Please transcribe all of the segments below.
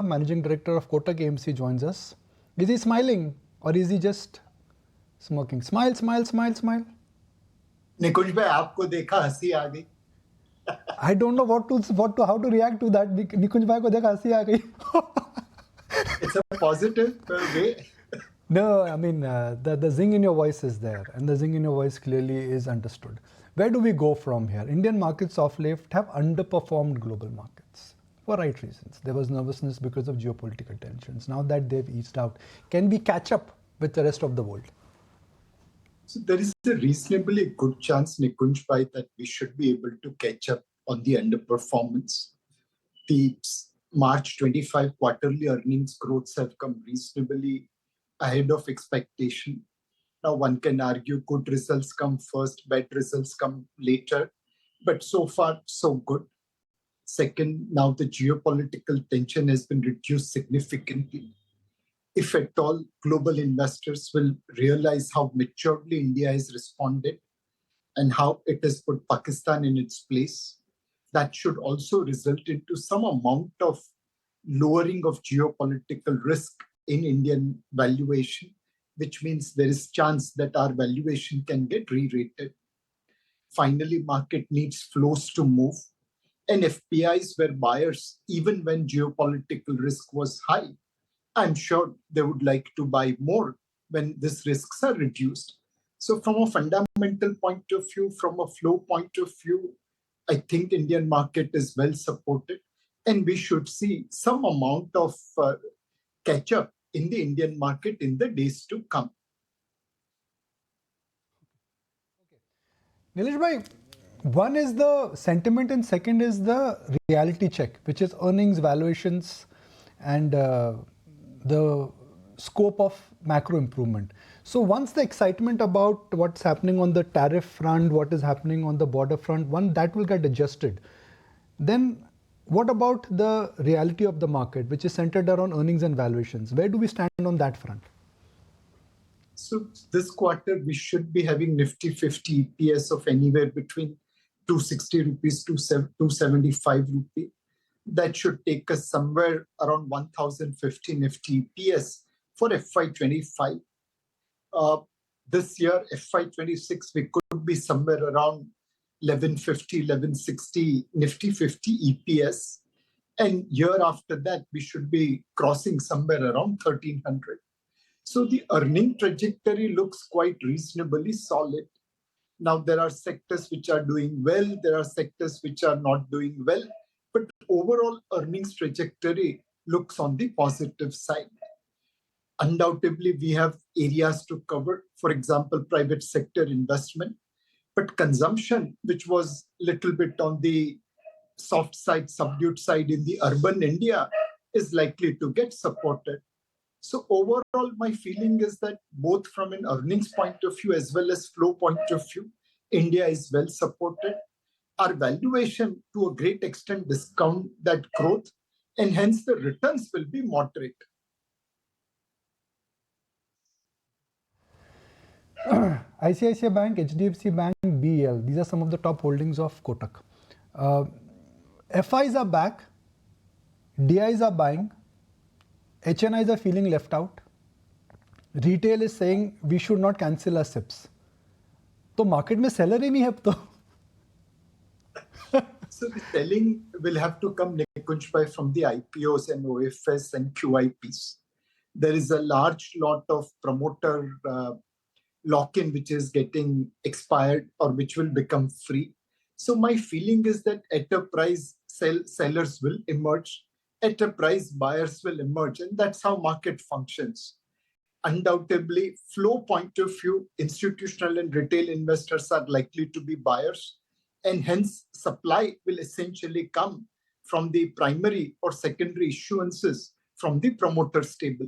Managing Director of Kotak AMC, joins us. Is he smiling or is he just smirking? Smile, smile, smile, smile. निकुंज भाई आपको देखा हंसी आ गई. I don't know how to react to that. Nikunj bhai ko dekha हंसी आ गई. It's a positive way. No, I mean, the zing in your voice is there, and the zing in your voice clearly is understood. Where do we go from here? Indian markets of late have underperformed global markets for right reasons. There was nervousness because of geopolitical tensions. Now that they've eased out, can we catch up with the rest of the world? So there is a reasonably good chance, Nikunj bhai, that we should be able to catch up on the underperformance. The March 25 quarterly earnings growths have come reasonably ahead of expectation. Now one can argue good results come first, bad results come later, but so far so good. Second, now the geopolitical tension has been reduced significantly. If at all, global investors will realize how maturely India has responded and how it has put Pakistan in its place, that should also result into some amount of lowering of geopolitical risk in Indian valuation, which means there is chance that our valuation can get re-rated. Finally, market needs flows to move, and FPIs were buyers even when geopolitical risk was high. I'm sure they would like to buy more when these risks are reduced. So from a fundamental point of view, from a flow point of view, I think Indian market is well supported, and we should see some amount of catch up in the Indian market in the days to come. Nilesh bhai, one is the sentiment and second is the reality check, which is earnings, valuations, and the scope of macro improvement. So once the excitement about what's happening on the tariff front, what is happening on the border front, that will get adjusted. Then what about the reality of the market, which is centered around earnings and valuations? Where do we stand on that front? So this quarter, we should be having Nifty 50 EPS of anywhere between 260 rupees to 275 rupees. That should take us somewhere around 1050 Nifty EPS for FY25. This year, FY26, we could be somewhere around 1150, 1160 Nifty 50 EPS. And year after that, we should be crossing somewhere around 1300. So the earning trajectory looks quite reasonably solid. Now, there are sectors which are doing well, there are sectors which are not doing well, but overall earnings trajectory looks on the positive side. Undoubtedly, we have areas to cover, for example, private sector investment, but consumption, which was a little bit on the soft side, subdued side in the urban India, is likely to get supported. So overall, my feeling is that both from an earnings point of view as well as flow point of view, India is well supported. Our valuation to a great extent discount that growth, and hence the returns will be moderate. ICICI Bank, HDFC Bank, BEL, these are some of the top holdings of Kotak. FIs are back, DIs are buying, HNIs are feeling left out. Retail is saying we should not cancel our SIPs. So market में seller ही नहीं है अब तो. So the selling will have to come, Nikunj bhai, from the IPOs and OFS and QIPs. There is a large lot of promoter lock-in which is getting expired or which will become free. So my feeling is that at a price, sellers will emerge. At a price, buyers will emerge. And that's how market functions. Undoubtedly, flow point of view, institutional and retail investors are likely to be buyers. And hence, supply will essentially come from the primary or secondary issuances from the promoter stable.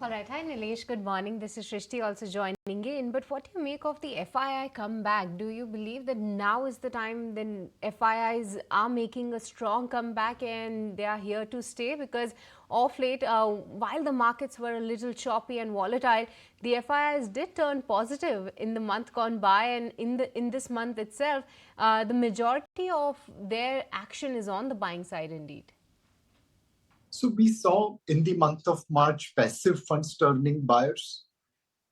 All right. Hi, Nilesh. Good morning. This is Shrishti also joining in. But what do you make of the FII comeback? Do you believe that now is the time then FIIs are making a strong comeback and they are here to stay? Because of late, while the markets were a little choppy and volatile, the FIIs did turn positive in the month gone by, and in this month itself, the majority of their action is on the buying side indeed. So we saw in the month of March passive funds turning buyers.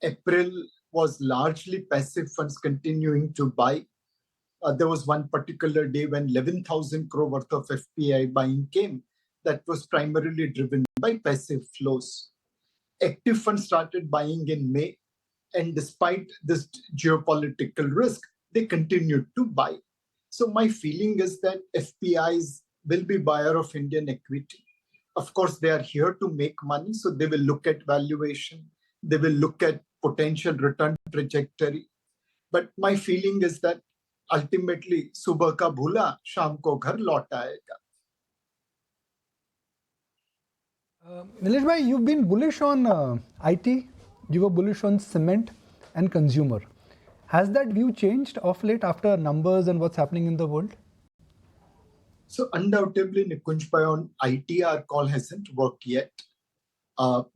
April was largely passive funds continuing to buy. There was one particular day when 11,000 crore worth of FPI buying came that was primarily driven by passive flows. Active funds started buying in May, and despite this geopolitical risk, they continued to buy. So my feeling is that FPIs will be buyer of Indian equity. Of course, they are here to make money, so they will look at valuation, they will look at potential return trajectory. But my feeling is that ultimately, सुबह का भूला शाम को घर लौट आएगा. Nilesh bhai, you've been bullish on IT, you were bullish on cement and consumer. Has that view changed of late after numbers and what's happening in the world? So undoubtedly, Nikunj bhai, on IT, our call hasn't worked yet.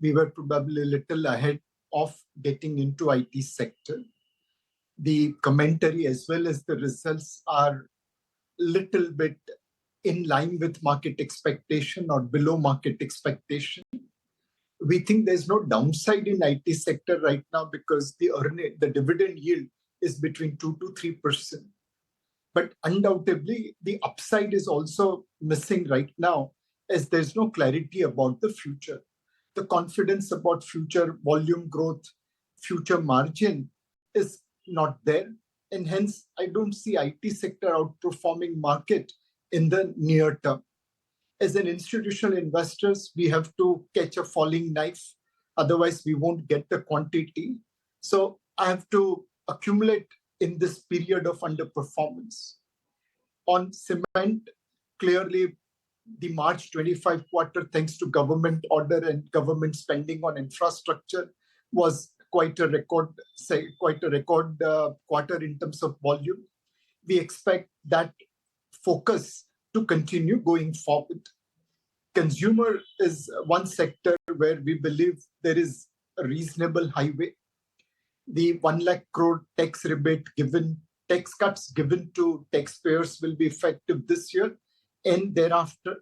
We were probably a little ahead of getting into IT sector. The commentary as well as the results are little bit in line with market expectation or below market expectation. We think there's no downside in IT sector right now because the dividend yield is between 2 to 3%. But undoubtedly, the upside is also missing right now as there's no clarity about the future. The confidence about future volume growth, future margin is not there. And hence, I don't see IT sector outperforming market in the near term. As an institutional investors, we have to catch a falling knife. Otherwise, we won't get the quantity. So I have to accumulate in this period of underperformance. On cement, clearly the March 25 quarter, thanks to government order and government spending on infrastructure, was quite a record quarter in terms of volume. We expect that focus to continue going forward. Consumer is one sector where we believe there is a reasonable highway. The 1 lakh crore tax cuts given to taxpayers will be effective this year and thereafter.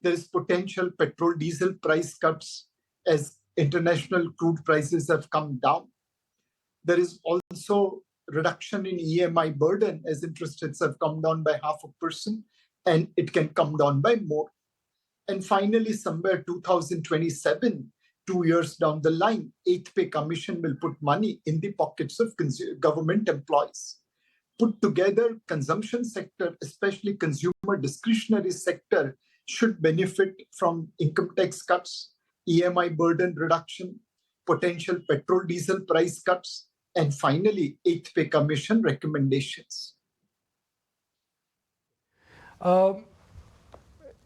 There is potential petrol diesel price cuts as international crude prices have come down. There is also reduction in EMI burden as interest rates have come down by 0.5%, and it can come down by more. And finally, somewhere 2027, 2 years down the line, 8th Pay Commission will put money in the pockets of government employees. Put together, consumption sector, especially consumer discretionary sector, should benefit from income tax cuts, EMI burden reduction, potential petrol diesel price cuts, and finally, 8th Pay Commission recommendations.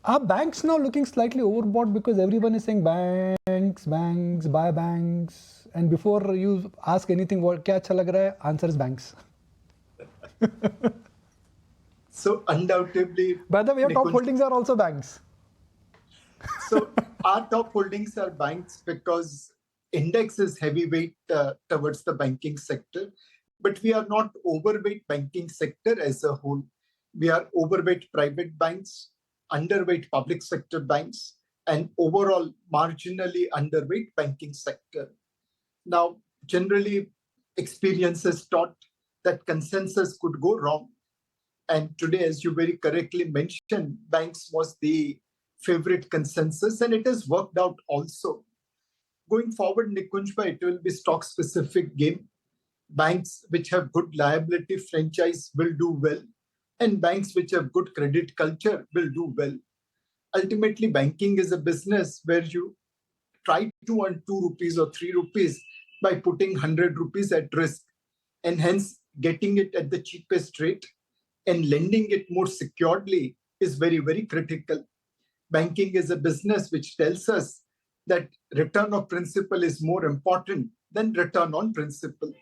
Are banks now looking slightly overbought because everyone is saying banks, buy banks, and before you ask anything, what kya acha lag raha hai? Answer is banks. So undoubtedly, by the way, your top holdings are also banks. So our top holdings are banks because index is heavyweight towards the banking sector, but we are not overweight banking sector as a whole. We are overweight private banks, underweight public sector banks, and overall marginally underweight banking sector. Now, generally, experience has taught that consensus could go wrong. And today, as you very correctly mentioned, banks was the favorite consensus, and it has worked out also. Going forward, Nikunjbhai, it will be stock-specific game. Banks which have good liability franchise will do well, and banks which have good credit culture will do well. Ultimately, banking is a business where you try to earn 2 rupees or 3 rupees by putting 100 rupees at risk, and hence getting it at the cheapest rate and lending it more securely is very, very critical. Banking is a business which tells us that return of principal is more important than return on principal.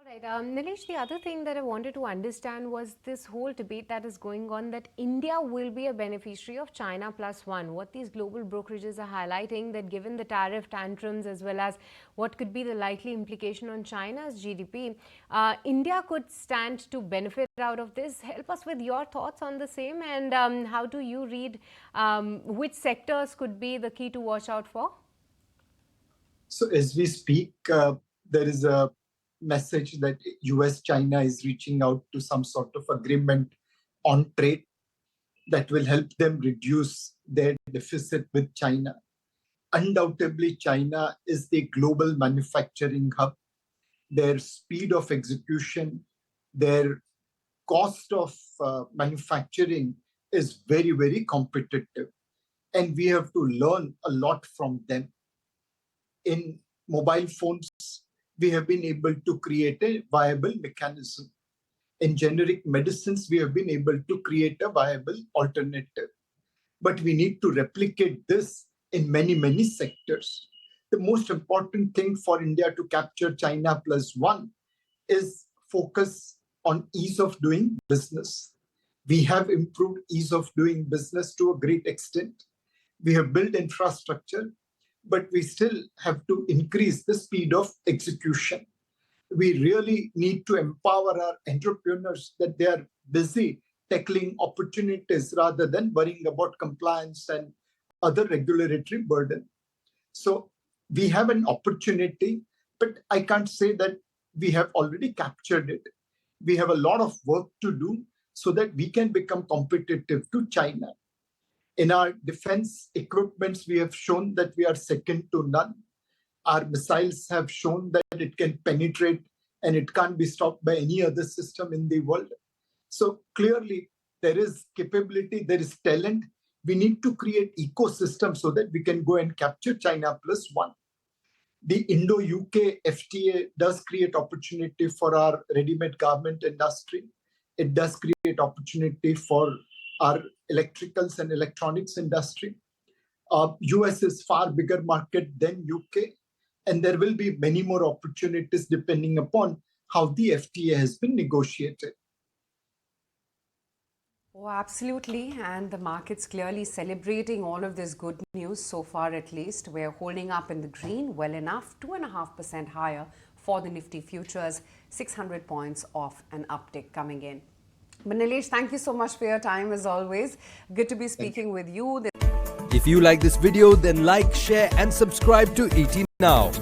All right, Nilesh, the other thing that I wanted to understand was this whole debate that is going on that India will be a beneficiary of China plus one. What these global brokerages are highlighting that given the tariff tantrums as well as what could be the likely implication on China's GDP, India could stand to benefit out of this. Help us with your thoughts on the same, and how do you read which sectors could be the key to watch out for? So as we speak, there is a message that US-China is reaching out to some sort of agreement on trade that will help them reduce their deficit with China. Undoubtedly, China is the global manufacturing hub. Their speed of execution, their cost of manufacturing is very, very competitive. And we have to learn a lot from them. In mobile phones, we have been able to create a viable mechanism. In generic medicines, we have been able to create a viable alternative. But we need to replicate this in many, many sectors. The most important thing for India to capture China plus one is focus on ease of doing business. We have improved ease of doing business to a great extent. We have built infrastructure, but we still have to increase the speed of execution. We really need to empower our entrepreneurs that they are busy tackling opportunities rather than worrying about compliance and other regulatory burden. So we have an opportunity, but I can't say that we have already captured it. We have a lot of work to do so that we can become competitive to China. In our defense equipments, we have shown that we are second to none. Our missiles have shown that it can penetrate and it can't be stopped by any other system in the world. So clearly, there is capability, there is talent. We need to create ecosystem so that we can go and capture China plus one. The Indo-UK FTA does create opportunity for our ready-made garment industry. It does create opportunity for our electricals and electronics industry. US is far bigger market than UK, and there will be many more opportunities depending upon how the FTA has been negotiated. Oh, absolutely. And the market's clearly celebrating all of this good news so far, at least. We're holding up in the green well enough, 2.5% higher for the Nifty futures, 600 points off an uptick coming in. But Nilesh, thank you so much for your time as always. Good to be speaking with you. If you like this video, then like, share and subscribe to ET Now.